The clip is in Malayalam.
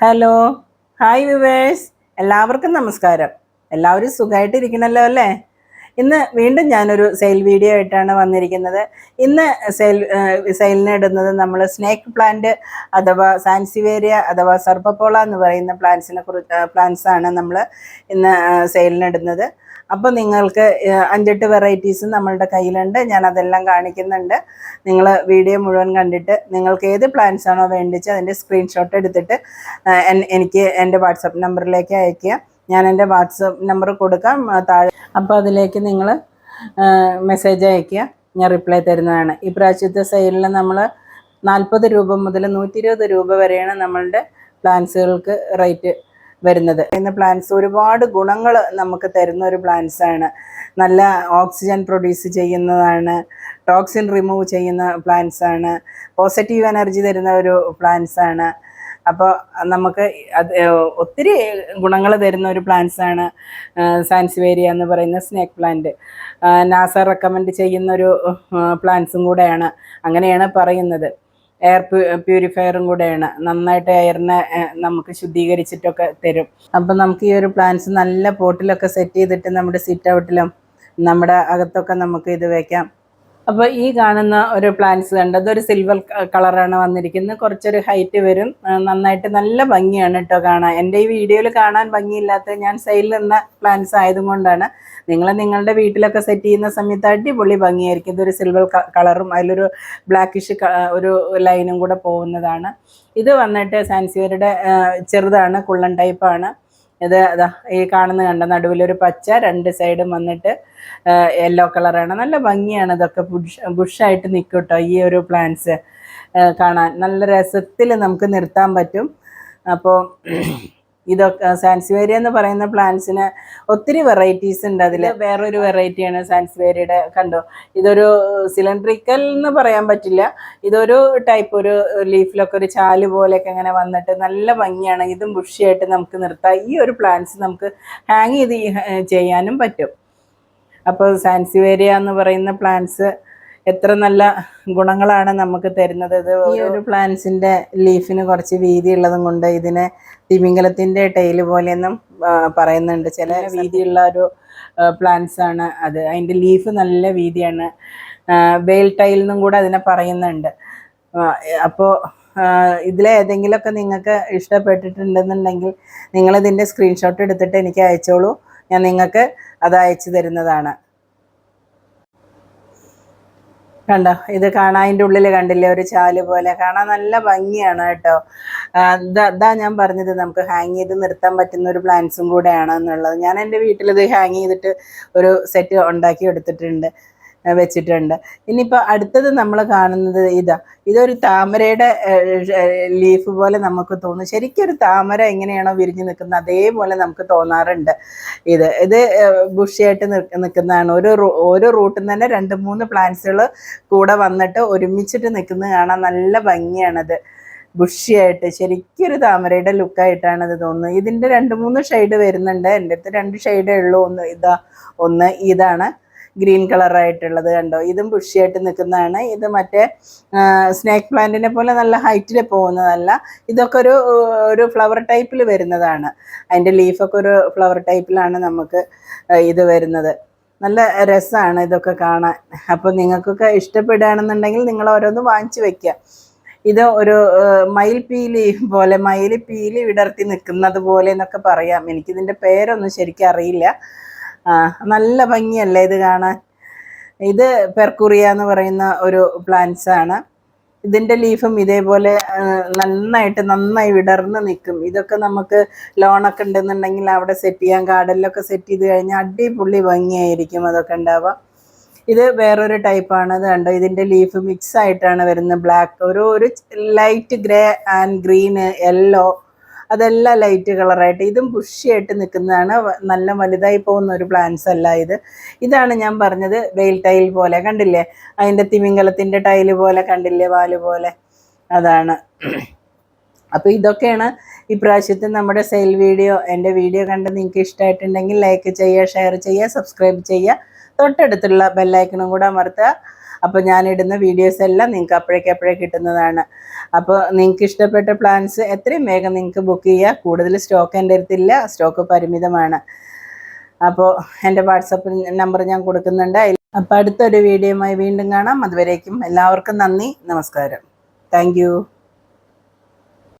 ഹലോ, ഹായ് വിവേഴ്സ്, എല്ലാവർക്കും നമസ്കാരം. എല്ലാവരും സുഖമായിട്ടിരിക്കണല്ലോ അല്ലേ? ഇന്ന് വീണ്ടും ഞാനൊരു സെയിൽ വീഡിയോ ആയിട്ടാണ് വന്നിരിക്കുന്നത്. ഇന്ന് സെയിലിന് ഇടുന്നത് നമ്മൾ സ്നേക്ക് പ്ലാന്റ് അഥവാ സാൻസിവേരിയ അഥവാ സർപ്പപ്പോള എന്ന് പറയുന്ന പ്ലാന്റ്സാണ് നമ്മൾ ഇന്ന് സെയിലിന് ഇടുന്നത്. അപ്പോൾ നിങ്ങൾക്ക് 5-8 വെറൈറ്റീസ് നമ്മളുടെ കയ്യിലുണ്ട്. ഞാൻ അതെല്ലാം കാണിക്കുന്നുണ്ട്. നിങ്ങൾ വീഡിയോ മുഴുവൻ കണ്ടിട്ട് നിങ്ങൾക്ക് ഏത് പ്ലാന്റ്സ് ആണോ വേണ്ടിച്ച് അതിൻ്റെ സ്ക്രീൻഷോട്ട് എടുത്തിട്ട് എനിക്ക് എൻ്റെ വാട്സപ്പ് നമ്പറിലേക്ക് അയയ്ക്കുക. ഞാൻ എൻ്റെ വാട്സപ്പ് നമ്പർ കൊടുക്കാം താഴെ. അപ്പോൾ അതിലേക്ക് നിങ്ങൾ മെസ്സേജ് അയയ്ക്കുക, ഞാൻ റിപ്ലൈ തരുന്നതാണ്. ഈ പ്രാവശ്യത്തെ സെയിലിൽ നമ്മൾ 40 രൂപ മുതൽ 120 രൂപ വരെയാണ് നമ്മളുടെ പ്ലാന്റ്സുകൾക്ക് റേറ്റ് വരുന്നത്. ഇന്ന് പ്ലാന്റ്സ് ഒരുപാട് ഗുണങ്ങൾ നമുക്ക് തരുന്ന ഒരു പ്ലാന്റ്സാണ്. നല്ല ഓക്സിജൻ പ്രൊഡ്യൂസ് ചെയ്യുന്നതാണ്, ടോക്സിൻ റിമൂവ് ചെയ്യുന്ന പ്ലാന്റ്സാണ്, പോസിറ്റീവ് എനർജി തരുന്ന ഒരു പ്ലാന്റ്സാണ്. അപ്പോൾ നമുക്ക് ഒത്തിരി ഗുണങ്ങൾ തരുന്ന ഒരു പ്ലാന്റ്സാണ് സാൻസിവേരിയ എന്ന് പറയുന്ന സ്നേക്ക് പ്ലാന്റ്. നാസ റെക്കമെൻഡ് ചെയ്യുന്നൊരു പ്ലാന്റ്സും കൂടെയാണ്, അങ്ങനെയാണ് പറയുന്നത്. എയർ പ്യൂരിഫയറും കൂടെയാണ്, നന്നായിട്ട് എയറിനെ നമുക്ക് ശുദ്ധീകരിച്ചിട്ടൊക്കെ തരും. അപ്പം നമുക്ക് ഈ ഒരു പ്ലാന്റ്സ് നല്ല പോട്ടിലൊക്കെ സെറ്റ് ചെയ്തിട്ട് നമ്മുടെ സിറ്റ് ഔട്ടിലും നമ്മുടെ അകത്തൊക്കെ നമുക്ക് ഇത് വയ്ക്കാം. അപ്പോൾ ഈ കാണുന്ന ഒരു പ്ലാന്റ്സ് കണ്ട് അതൊരു സിൽവർ കളറാണ് വന്നിരിക്കുന്നത്. കുറച്ചൊരു ഹൈറ്റ് വരും, നന്നായിട്ട് നല്ല ഭംഗിയാണ് കേട്ടോ കാണാൻ. എൻ്റെ ഈ വീഡിയോയിൽ കാണാൻ ഭംഗിയില്ലാത്ത ഞാൻ സെയിലിടുന്ന പ്ലാന്റ്സ് ആയതുകൊണ്ടാണ്. നിങ്ങൾ നിങ്ങളുടെ വീട്ടിലൊക്കെ സെറ്റ് ചെയ്യുന്ന സമയത്ത് അടിപൊളി ഭംഗിയായിരിക്കും. ഇതൊരു സിൽവർ കളറും അതിലൊരു ബ്ലാക്കിഷ് ഒരു ലൈനും കൂടെ പോകുന്നതാണ്. ഇത് വന്നിട്ട് സാൻസിവേരിയുടെ ചെറുതാണ്, കുള്ളൻ ടൈപ്പാണ്. ഇത് ഈ കണ്ട നടുവിലൊരു പച്ച, 2 സൈഡും വന്നിട്ട് യെല്ലോ കളറാണ്. നല്ല ഭംഗിയാണ്. ഇതൊക്കെ ബുഷായിട്ട് നിൽക്കും കേട്ടോ. ഈ ഒരു പ്ലാന്റ്സ് കാണാൻ നല്ല രസത്തിൽ നമുക്ക് നിർത്താൻ പറ്റും. അപ്പോൾ ഇതൊക്കെ സാൻസിവേരിയ എന്ന് പറയുന്ന പ്ലാന്റ്സിന് ഒത്തിരി വെറൈറ്റീസ് ഉണ്ട്. അതിൽ വേറൊരു വെറൈറ്റിയാണ് സാൻസിവേരിയുടെ. കണ്ടോ, ഇതൊരു സിലിണ്ട്രിക്കൽ എന്ന് പറയാൻ പറ്റില്ല. ഇതൊരു ടൈപ്പ്, ഒരു ലീഫിലൊക്കെ ഒരു ചാല് പോലെയൊക്കെ ഇങ്ങനെ വന്നിട്ട് നല്ല ഭംഗിയാണ്. ഇതും ബുഷിയായിട്ട് നമുക്ക് നിർത്താം. ഈ ഒരു പ്ലാന്റ്സ് നമുക്ക് ഹാങ് ചെയ്ത് ചെയ്യാനും പറ്റും. അപ്പോൾ സാൻസിവേരിയ എന്ന് പറയുന്ന പ്ലാന്റ്സ് എത്ര നല്ല ഗുണങ്ങളാണ് നമുക്ക് തരുന്നത്. ഇത് ഈ ഒരു പ്ലാന്റ്സിൻ്റെ ലീഫിന് കുറച്ച് വീതിയുള്ളതും കൊണ്ട് ഇതിനെ തിമിംഗലത്തിൻ്റെ ടൈല് പോലെയൊന്നും പറയുന്നുണ്ട്. ചില വീതിയുള്ള ഒരു പ്ലാന്റ്സ് ആണ് അത്. അതിൻ്റെ ലീഫ് നല്ല വീതിയാണ്. വെയിൽ ടൈൽ എന്നും കൂടെ അതിനെ പറയുന്നുണ്ട്. അപ്പോൾ ഇതിലേതെങ്കിലുമൊക്കെ നിങ്ങൾക്ക് ഇഷ്ടപ്പെട്ടിട്ടുണ്ടെന്നുണ്ടെങ്കിൽ നിങ്ങളിതിൻ്റെ സ്ക്രീൻഷോട്ട് എടുത്തിട്ട് എനിക്ക് അയച്ചോളൂ. ഞാൻ നിങ്ങൾക്ക് അത് അയച്ചു തരുന്നതാണ്. കണ്ടോ, ഇത് കാണാൻ അതിൻ്റെ ഉള്ളിൽ കണ്ടില്ലേ, ഒരു ചാല് പോലെ കാണാൻ നല്ല ഭംഗിയാണ് കേട്ടോ. ഇതാ ഞാൻ പറഞ്ഞത്, നമുക്ക് ഹാങ് ചെയ്ത് നിർത്താൻ പറ്റുന്ന ഒരു പ്ലാന്റ്സും കൂടെയാണ് എന്നുള്ളത്. ഞാൻ എൻ്റെ വീട്ടിൽ ഇത് ഹാങ് ചെയ്തിട്ട് ഒരു സെറ്റ് ഉണ്ടാക്കി എടുത്തിട്ടുണ്ട്, വെച്ചിട്ടുണ്ട്. ഇനിയിപ്പോൾ അടുത്തത് നമ്മൾ കാണുന്നത് ഇതൊരു താമരയുടെ ലീഫ് പോലെ നമുക്ക് തോന്നും. ശരിക്കും ഒരു താമര എങ്ങനെയാണോ വിരിഞ്ഞ് നിൽക്കുന്നത് അതേപോലെ നമുക്ക് തോന്നാറുണ്ട്. ഇത് ബുഷിയായിട്ട് നിൽക്കുന്നതാണ്. ഓരോ റൂട്ടിൽ നിന്ന് തന്നെ 2-3 പ്ലാന്റ്സുകൾ കൂടെ വന്നിട്ട് ഒരുമിച്ചിട്ട് നിൽക്കുന്നത് കാണാൻ നല്ല ഭംഗിയാണത്. ബുഷിയായിട്ട് ശരിക്കും ഒരു താമരയുടെ ലുക്കായിട്ടാണ് അത് തോന്നുന്നത്. ഇതിൻ്റെ 2-3 ഷെയ്ഡ് വരുന്നുണ്ട്. എൻ്റെ അടുത്ത് 2 ഷെയ്ഡേ ഉള്ളൂ. ഒന്ന് ഇതാണ് ഗ്രീൻ കളറായിട്ടുള്ളത്. കണ്ടോ, ഇതും ബുഷിയായിട്ട് നിൽക്കുന്നതാണ്. ഇത് മറ്റേ സ്നേക്ക് പ്ലാന്റിനെ പോലെ നല്ല ഹൈറ്റിൽ പോകുന്നതല്ല. ഇതൊക്കെ ഒരു ഫ്ലവർ ടൈപ്പിൽ വരുന്നതാണ്. അതിൻ്റെ ലീഫൊക്കെ ഒരു ഫ്ലവർ ടൈപ്പിലാണ് നമുക്ക് ഇത് വരുന്നത്. നല്ല രസമാണ് ഇതൊക്കെ കാണാൻ. അപ്പോൾ നിങ്ങൾക്കൊക്കെ ഇഷ്ടപ്പെടുകയാണെന്നുണ്ടെങ്കിൽ നിങ്ങൾ ഓരോന്ന് വാങ്ങിച്ചു വയ്ക്കുക. ഇത് ഒരു മയിൽപ്പീലി പോലെ, മയിൽപ്പീലി വിടർത്തി നിൽക്കുന്നത് പോലെ എന്നൊക്കെ പറയാം. എനിക്കിതിൻ്റെ പേരൊന്നും ശരിക്കും അറിയില്ല. നല്ല ഭംഗിയല്ലേ ഇത് കാണാൻ. ഇത് പെർക്കുറിയ എന്ന് പറയുന്ന ഒരു പ്ലാന്റ്സ് ആണ്. ഇതിൻ്റെ ലീഫും ഇതേപോലെ നന്നായി വിടർന്ന് നിൽക്കും. ഇതൊക്കെ നമുക്ക് ലോണൊക്കെ ഉണ്ടെന്നുണ്ടെങ്കിൽ അവിടെ സെറ്റ് ചെയ്യാം. ഗാർഡനിലൊക്കെ സെറ്റ് ചെയ്ത് കഴിഞ്ഞാൽ അടിപൊളി ഭംഗിയായിരിക്കും അതൊക്കെ ഉണ്ടാവുക. ഇത് വേറൊരു ടൈപ്പാണ്. അത് കണ്ടോ, ഇതിൻ്റെ ലീഫ് മിക്സ് ആയിട്ടാണ് വരുന്നത്. ബ്ലാക്ക്, ഒരു light grey and green, yellow, അതെല്ലാം ലൈറ്റ് കളറായിട്ട്. ഇതും ബുഷിയായിട്ട് നിൽക്കുന്നതാണ്. നല്ല വലുതായി പോകുന്ന ഒരു പ്ലാന്റ്സ് അല്ല ഇതാണ് ഞാൻ പറഞ്ഞത്, വെയിൽ ടൈൽ പോലെ. കണ്ടില്ലേ, അതിൻ്റെ തിമിംഗലത്തിൻ്റെ ടൈല് പോലെ കണ്ടില്ലേ, വാല് പോലെ, അതാണ്. അപ്പോൾ ഇതൊക്കെയാണ് ഈ പ്രാവശ്യത്തെ നമ്മുടെ സെയിൽ വീഡിയോ. എൻ്റെ വീഡിയോ കണ്ട് നിങ്ങൾക്ക് ഇഷ്ടമായിട്ടുണ്ടെങ്കിൽ ലൈക്ക് ചെയ്യുക, ഷെയർ ചെയ്യുക, സബ്സ്ക്രൈബ് ചെയ്യുക, തൊട്ടടുത്തുള്ള ബെല്ലൈക്കണും കൂടെ അമർത്തുക. അപ്പോൾ ഞാനിടുന്ന വീഡിയോസ് എല്ലാം നിങ്ങൾക്ക് അപ്പോഴേക്കപ്പോഴേ കിട്ടുന്നതാണ്. അപ്പോൾ നിങ്ങൾക്ക് ഇഷ്ടപ്പെട്ട പ്ലാന്റ്സ് എത്രയും വേഗം നിങ്ങൾക്ക് ബുക്ക് ചെയ്യുക. കൂടുതൽ സ്റ്റോക്ക് എൻ്റെ അടുത്തില്ല, സ്റ്റോക്ക് പരിമിതമാണ്. അപ്പോൾ എൻ്റെ വാട്സപ്പ് നമ്പർ ഞാൻ കൊടുക്കുന്നുണ്ട്. അപ്പോൾ അടുത്തൊരു വീഡിയോയുമായി വീണ്ടും കാണാം. അതുവരേക്കും എല്ലാവർക്കും നന്ദി, നമസ്കാരം. Thank you.